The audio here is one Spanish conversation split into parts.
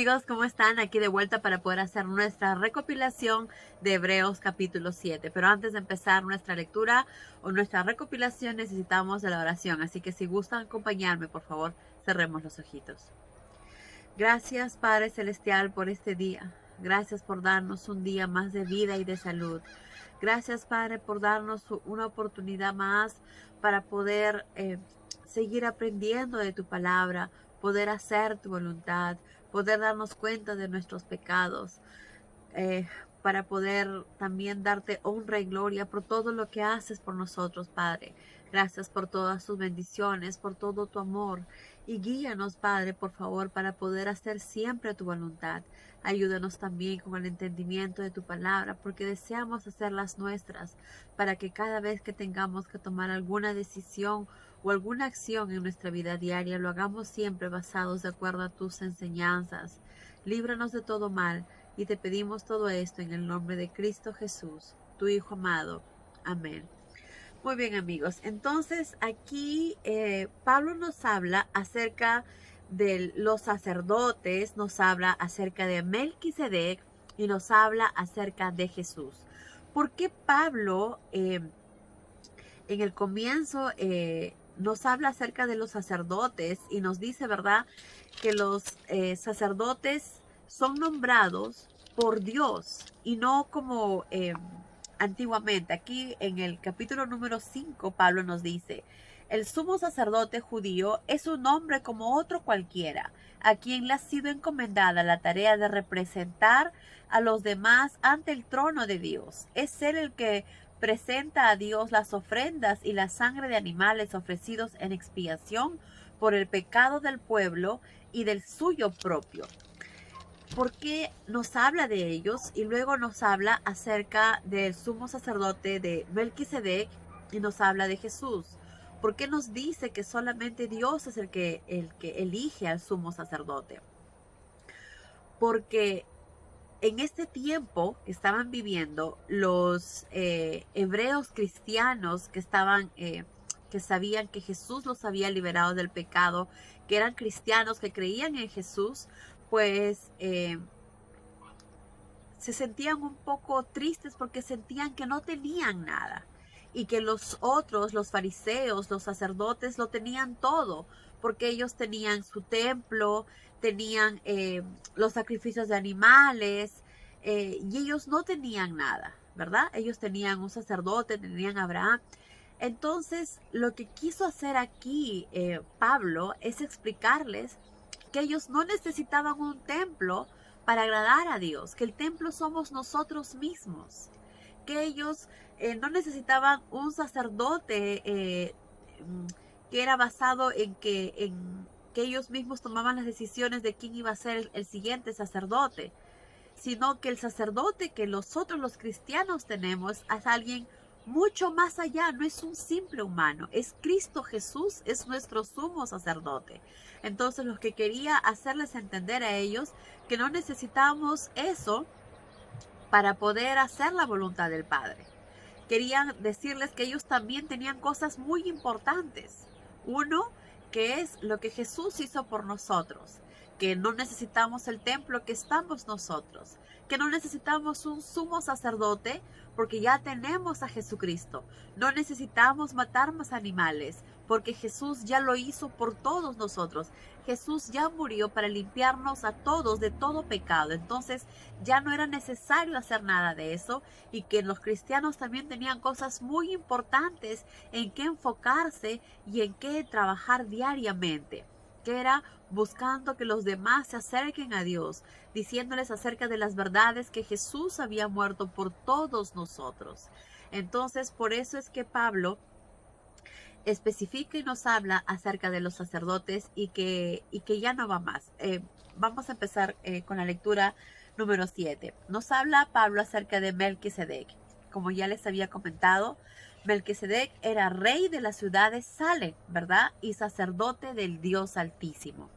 amigos, ¿cómo están? Aquí de vuelta para poder hacer nuestra recopilación de Hebreos capítulo 7. Pero antes de empezar nuestra lectura o nuestra recopilación necesitamos de la oración. Así que si gustan acompañarme, por favor, cerremos los ojitos. Gracias, Padre Celestial, por este día. Gracias por darnos un día más de vida y de salud. Gracias, Padre, por darnos una oportunidad más para poder seguir aprendiendo de tu palabra, poder hacer tu voluntad, poder darnos cuenta de nuestros pecados, eh, para poder también darte honra y gloria por todo lo que haces por nosotros, Padre. Gracias por todas tus bendiciones, por todo tu amor. Y guíanos, Padre, por favor, para poder hacer siempre tu voluntad. Ayúdanos también con el entendimiento de tu palabra, porque deseamos hacer las nuestras, para que cada vez que tengamos que tomar alguna decisión o alguna acción en nuestra vida diaria, lo hagamos siempre basados de acuerdo a tus enseñanzas. Líbranos de todo mal, y te pedimos todo esto en el nombre de Cristo Jesús, tu Hijo amado. Amén. Muy bien, amigos. Entonces aquí Pablo nos habla acerca de los sacerdotes, nos habla acerca de Melquisedec y nos habla acerca de Jesús. ¿Por qué Pablo en el comienzo nos habla acerca de los sacerdotes y nos dice, ¿verdad?, que los sacerdotes son nombrados por Dios y no como antiguamente. Aquí en el capítulo número 5, Pablo nos dice: el sumo sacerdote judío es un hombre como otro cualquiera, a quien le ha sido encomendada la tarea de representar a los demás ante el trono de Dios. Es él el que presenta a Dios las ofrendas y la sangre de animales ofrecidos en expiación por el pecado del pueblo y del suyo propio. Porque nos habla de ellos y luego nos habla acerca del sumo sacerdote de Melquisedec y nos habla de Jesús? ¿Por qué nos dice que solamente Dios es el que elige al sumo sacerdote? Porque en este tiempo que estaban viviendo los hebreos cristianos que estaban que sabían que Jesús los había liberado del pecado, que eran cristianos que creían en Jesús, pues se sentían un poco tristes porque sentían que no tenían nada y que los otros, los fariseos, los sacerdotes, lo tenían todo, porque ellos tenían su templo, tenían los sacrificios de animales, y ellos no tenían nada, ¿verdad? Ellos tenían un sacerdote, tenían a Abraham. Entonces, lo que quiso hacer aquí Pablo es explicarles que ellos no necesitaban un templo para agradar a Dios, que el templo somos nosotros mismos, que ellos no necesitaban un sacerdote que era basado en que ellos mismos tomaban las decisiones de quién iba a ser el siguiente sacerdote, sino que el sacerdote que nosotros los cristianos tenemos es alguien mucho más allá, no es un simple humano, es Cristo Jesús, es nuestro sumo sacerdote. Entonces lo que quería hacerles entender a ellos, que no necesitamos eso para poder hacer la voluntad del Padre. Querían decirles que ellos también tenían cosas muy importantes. Uno, que es lo que Jesús hizo por nosotros, que no necesitamos el templo que estamos nosotros, que no necesitamos un sumo sacerdote porque ya tenemos a Jesucristo. No necesitamos matar más animales porque Jesús ya lo hizo por todos nosotros. Jesús ya murió para limpiarnos a todos de todo pecado. Entonces ya no era necesario hacer nada de eso, y que los cristianos también tenían cosas muy importantes en qué enfocarse y en qué trabajar diariamente, que era buscando que los demás se acerquen a Dios, diciéndoles acerca de las verdades que Jesús había muerto por todos nosotros. Entonces, por eso es que Pablo especifica y nos habla acerca de los sacerdotes y que ya no va más. Vamos a empezar con la lectura número 7. Nos habla Pablo acerca de Melquisedec. Como ya les había comentado, Melquisedec era rey de la ciudad de Salem, ¿verdad? Y sacerdote del Dios Altísimo.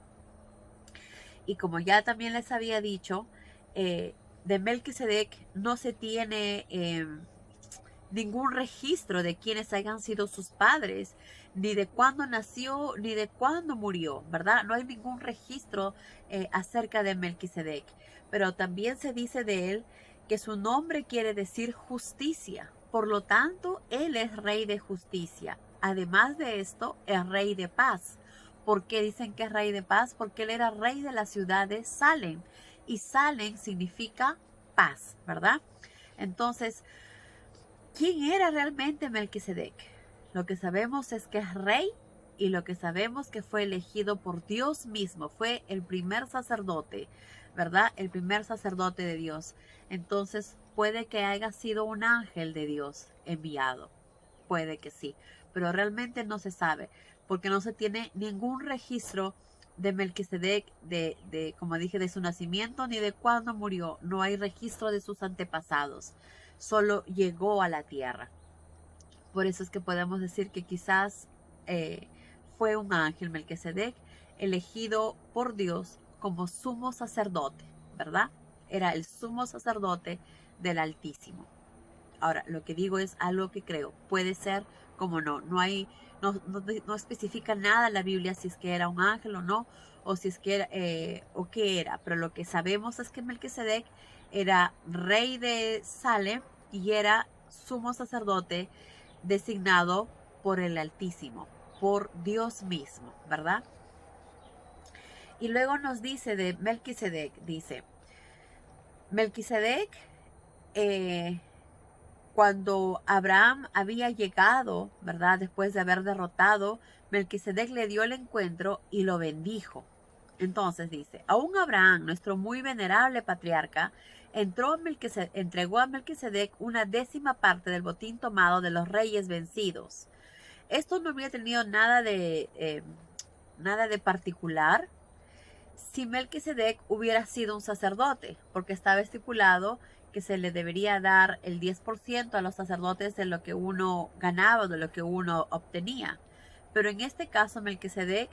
Y como ya también les había dicho, de Melquisedec no se tiene ningún registro de quiénes hayan sido sus padres, ni de cuándo nació, ni de cuándo murió, ¿verdad? No hay ningún registro acerca de Melquisedec. Pero también se dice de él que su nombre quiere decir justicia. Por lo tanto, él es rey de justicia. Además de esto, es rey de paz. ¿Por qué dicen que es rey de paz? Porque él era rey de la ciudad de Salem. Y Salem significa paz, ¿verdad? Entonces, ¿quién era realmente Melquisedec? Lo que sabemos es que es rey y lo que sabemos que fue elegido por Dios mismo. Fue el primer sacerdote, ¿verdad? El primer sacerdote de Dios. Entonces puede que haya sido un ángel de Dios enviado. Puede que sí, pero realmente no se sabe porque no se tiene ningún registro de Melquisedec, como dije, de su nacimiento ni de cuándo murió. No hay registro de sus antepasados. Solo llegó a la tierra. Por eso es que podemos decir que quizás fue un ángel Melquisedec elegido por Dios como sumo sacerdote, ¿verdad? Era el sumo sacerdote del Altísimo. Ahora, lo que digo es algo que creo. Puede ser como no. No especifica nada en la Biblia si es que era un ángel o no, o si es que era, o qué era. Pero lo que sabemos es que Melquisedec era rey de Salem y era sumo sacerdote designado por el Altísimo, por Dios mismo, ¿verdad? Y luego nos dice de Melquisedec, dice, Melquisedec, cuando Abraham había llegado, ¿verdad? Después de haber derrotado, Melquisedec le dio el encuentro y lo bendijo. Entonces dice, aún Abraham, nuestro muy venerable patriarca, entregó a Melquisedec una 10ª parte del botín tomado de los reyes vencidos. Esto no habría tenido nada de particular si Melquisedec hubiera sido un sacerdote, porque estaba estipulado que se le debería dar el 10% a los sacerdotes de lo que uno ganaba, de lo que uno obtenía. Pero en este caso Melquisedec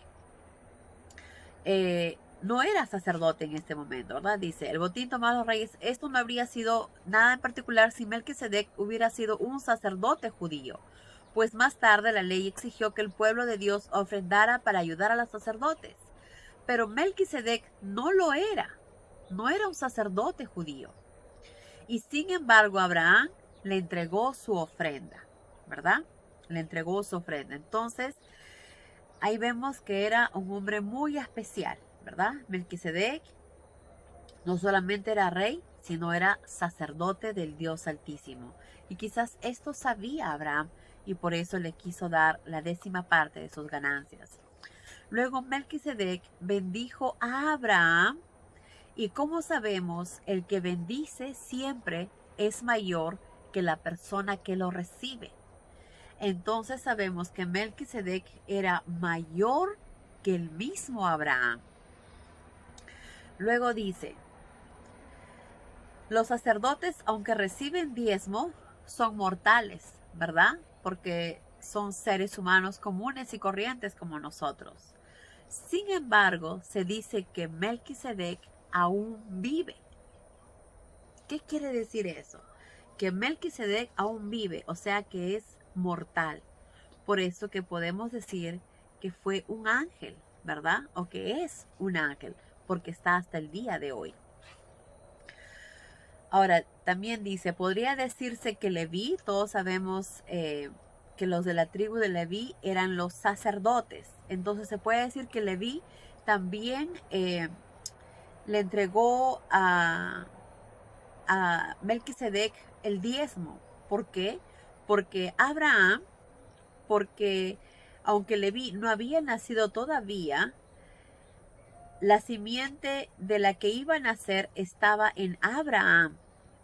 no era sacerdote en este momento, ¿verdad? Dice, el botín tomado a los reyes, esto no habría sido nada en particular si Melquisedec hubiera sido un sacerdote judío, pues más tarde la ley exigió que el pueblo de Dios ofrendara para ayudar a los sacerdotes. Pero Melquisedec no lo era, no era un sacerdote judío. Y sin embargo Abraham le entregó su ofrenda, ¿verdad? Le entregó su ofrenda. Entonces, ahí vemos que era un hombre muy especial, ¿verdad? Melquisedec no solamente era rey, sino era sacerdote del Dios Altísimo. Y quizás esto sabía Abraham y por eso le quiso dar la 10ª parte de sus ganancias. Luego Melquisedec bendijo a Abraham y como sabemos, el que bendice siempre es mayor que la persona que lo recibe. Entonces sabemos que Melquisedec era mayor que el mismo Abraham. Luego dice, los sacerdotes, aunque reciben diezmo, son mortales, ¿verdad? Porque son seres humanos comunes y corrientes como nosotros. Sin embargo, se dice que Melquisedec aún vive. ¿Qué quiere decir eso? Que Melquisedec aún vive, o sea que es mortal. Por eso que podemos decir que fue un ángel, ¿verdad? O que es un ángel, porque está hasta el día de hoy. Ahora, también dice, podría decirse que Leví, todos sabemos que los de la tribu de Leví eran los sacerdotes. Entonces se puede decir que Leví también le entregó a Melquisedec el diezmo. ¿Por qué? Porque Abraham, aunque Leví no había nacido todavía, la simiente de la que iba a nacer estaba en Abraham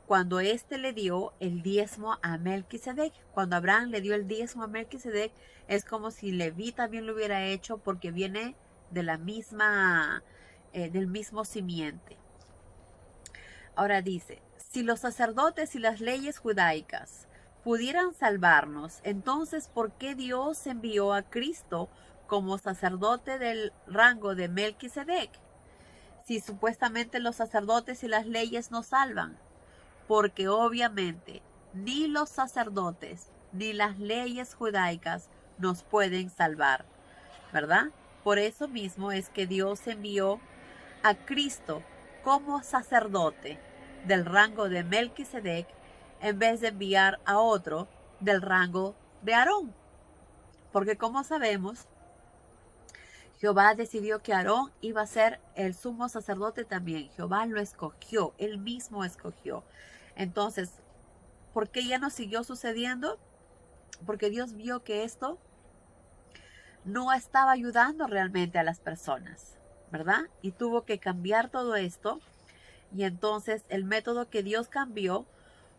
cuando éste le dio el diezmo a Melquisedec. Cuando Abraham le dio el diezmo a Melquisedec, es como si Leví también lo hubiera hecho porque viene de la misma, del mismo simiente. Ahora dice, si los sacerdotes y las leyes judaicas pudieran salvarnos, entonces ¿por qué Dios envió a Cristo como sacerdote del rango de Melquisedec? Si supuestamente los sacerdotes y las leyes nos salvan, porque obviamente ni los sacerdotes, ni las leyes judaicas nos pueden salvar, ¿verdad? Por eso mismo es que Dios envió a Cristo como sacerdote del rango de Melquisedec en vez de enviar a otro del rango de Aarón. Porque como sabemos, Jehová decidió que Aarón iba a ser el sumo sacerdote también. Jehová lo escogió, él mismo escogió. Entonces, ¿por qué ya no siguió sucediendo? Porque Dios vio que esto no estaba ayudando realmente a las personas, ¿verdad? Y tuvo que cambiar todo esto. Y entonces el método que Dios cambió,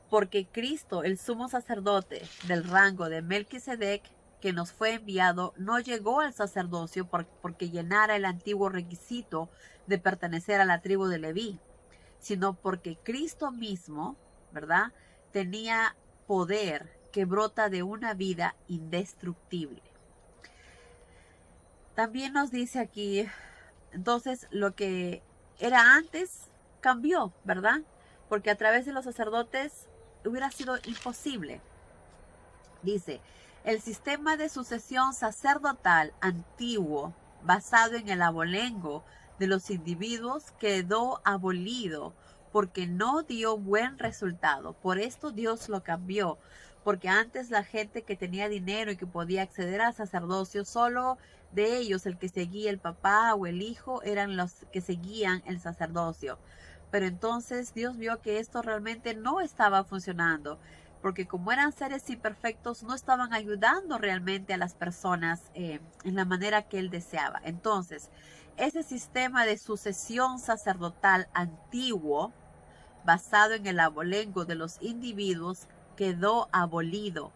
porque Cristo, el sumo sacerdote del rango de Melquisedec, que nos fue enviado, no llegó al sacerdocio porque llenara el antiguo requisito de pertenecer a la tribu de Leví, sino porque Cristo mismo, ¿verdad?, tenía poder que brota de una vida indestructible. También nos dice aquí, entonces, lo que era antes cambió, ¿verdad? Porque a través de los sacerdotes hubiera sido imposible. Dice, el sistema de sucesión sacerdotal antiguo, basado en el abolengo de los individuos, quedó abolido porque no dio buen resultado. Por esto Dios lo cambió, porque antes la gente que tenía dinero y que podía acceder al sacerdocio, solo de ellos el que seguía el papá o el hijo eran los que seguían el sacerdocio. Pero entonces Dios vio que esto realmente no estaba funcionando, porque como eran seres imperfectos, no estaban ayudando realmente a las personas en la manera que él deseaba. Entonces, ese sistema de sucesión sacerdotal antiguo, basado en el abolengo de los individuos, quedó abolido.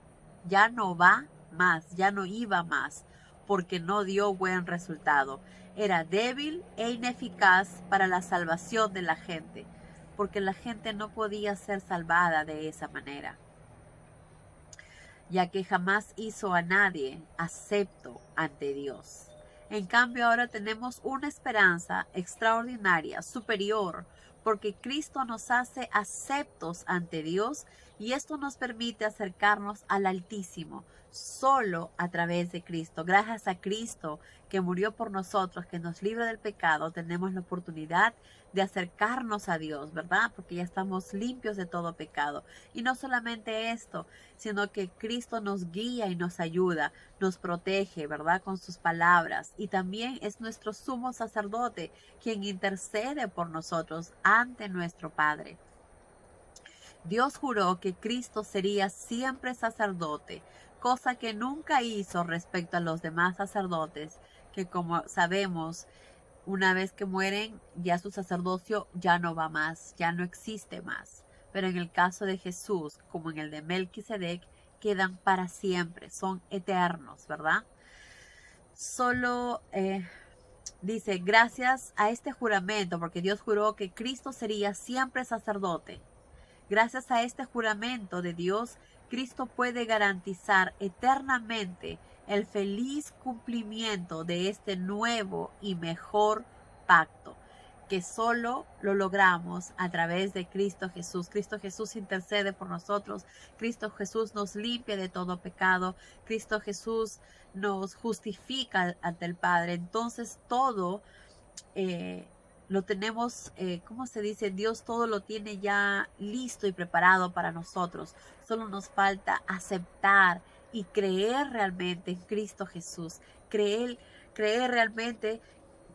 Ya no va más, ya no iba más, porque no dio buen resultado. Era débil e ineficaz para la salvación de la gente, porque la gente no podía ser salvada de esa manera, ya que jamás hizo a nadie acepto ante Dios. En cambio, ahora tenemos una esperanza extraordinaria, superior, porque Cristo nos hace aceptos ante Dios y esto nos permite acercarnos al Altísimo solo a través de Cristo. Gracias a Cristo que murió por nosotros, que nos libra del pecado, tenemos la oportunidad de acercarnos a Dios, ¿verdad? Porque ya estamos limpios de todo pecado. Y no solamente esto, sino que Cristo nos guía y nos ayuda, nos protege, ¿verdad? Con sus palabras. Y también es nuestro sumo sacerdote quien intercede por nosotros ante nuestro Padre. Dios juró que Cristo sería siempre sacerdote, cosa que nunca hizo respecto a los demás sacerdotes, que como sabemos, una vez que mueren, ya su sacerdocio ya no va más, ya no existe más. Pero en el caso de Jesús, como en el de Melquisedec, quedan para siempre, son eternos, ¿verdad? Solo dice, gracias a este juramento, porque Dios juró que Cristo sería siempre sacerdote. Gracias a este juramento de Dios, Cristo puede garantizar eternamente el feliz cumplimiento de este nuevo y mejor pacto, que solo lo logramos a través de Cristo Jesús. Cristo Jesús intercede por nosotros, Cristo Jesús nos limpia de todo pecado, Cristo Jesús nos justifica ante el Padre. Entonces todo lo tenemos, ¿cómo se dice? Dios todo lo tiene ya listo y preparado para nosotros. Solo nos falta aceptar y creer realmente en Cristo Jesús. Creer realmente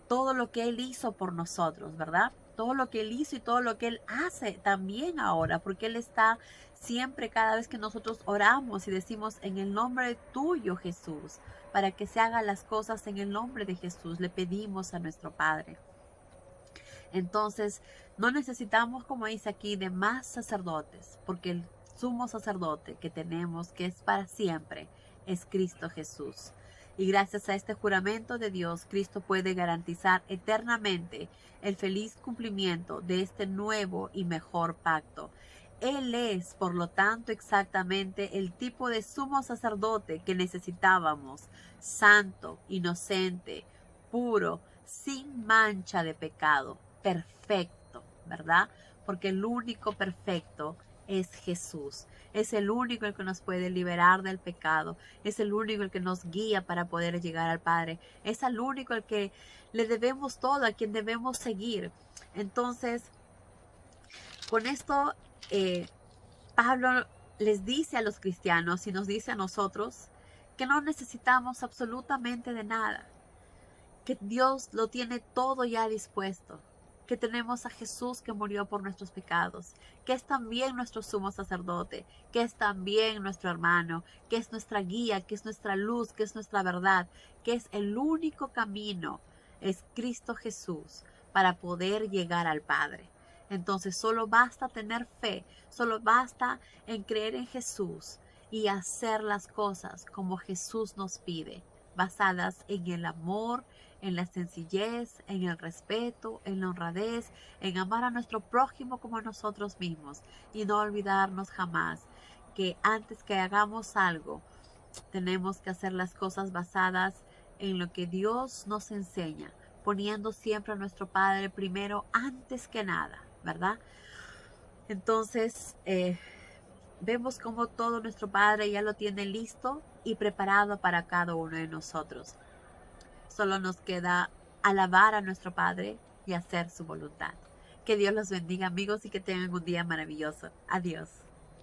todo lo que Él hizo por nosotros, ¿verdad? Todo lo que Él hizo y todo lo que Él hace también ahora, porque Él está siempre, cada vez que nosotros oramos y decimos en el nombre tuyo, Jesús, para que se hagan las cosas en el nombre de Jesús, le pedimos a nuestro Padre. Entonces, no necesitamos, como dice aquí, de más sacerdotes, porque el sumo sacerdote que tenemos, que es para siempre, es Cristo Jesús. Y gracias a este juramento de Dios, Cristo puede garantizar eternamente el feliz cumplimiento de este nuevo y mejor pacto. Él es, por lo tanto, exactamente el tipo de sumo sacerdote que necesitábamos, santo, inocente, puro, sin mancha de pecado, perfecto, ¿verdad? Porque el único perfecto es Jesús. Es el único el que nos puede liberar del pecado. Es el único el que nos guía para poder llegar al Padre. Es el único el que le debemos todo, a quien debemos seguir. Entonces, con esto, Pablo les dice a los cristianos y nos dice a nosotros que no necesitamos absolutamente de nada, que Dios lo tiene todo ya dispuesto, que tenemos a Jesús que murió por nuestros pecados, que es también nuestro sumo sacerdote, que es también nuestro hermano, que es nuestra guía, que es nuestra luz, que es nuestra verdad, que es el único camino, es Cristo Jesús, para poder llegar al Padre. Entonces solo basta tener fe, solo basta en creer en Jesús y hacer las cosas como Jesús nos pide, basadas en el amor, en la sencillez, en el respeto, en la honradez, en amar a nuestro prójimo como a nosotros mismos y no olvidarnos jamás que antes que hagamos algo, tenemos que hacer las cosas basadas en lo que Dios nos enseña, poniendo siempre a nuestro Padre primero antes que nada, ¿verdad? Entonces, vemos como todo nuestro Padre ya lo tiene listo y preparado para cada uno de nosotros. Solo nos queda alabar a nuestro Padre y hacer su voluntad. Que Dios los bendiga, amigos, y que tengan un día maravilloso. Adiós.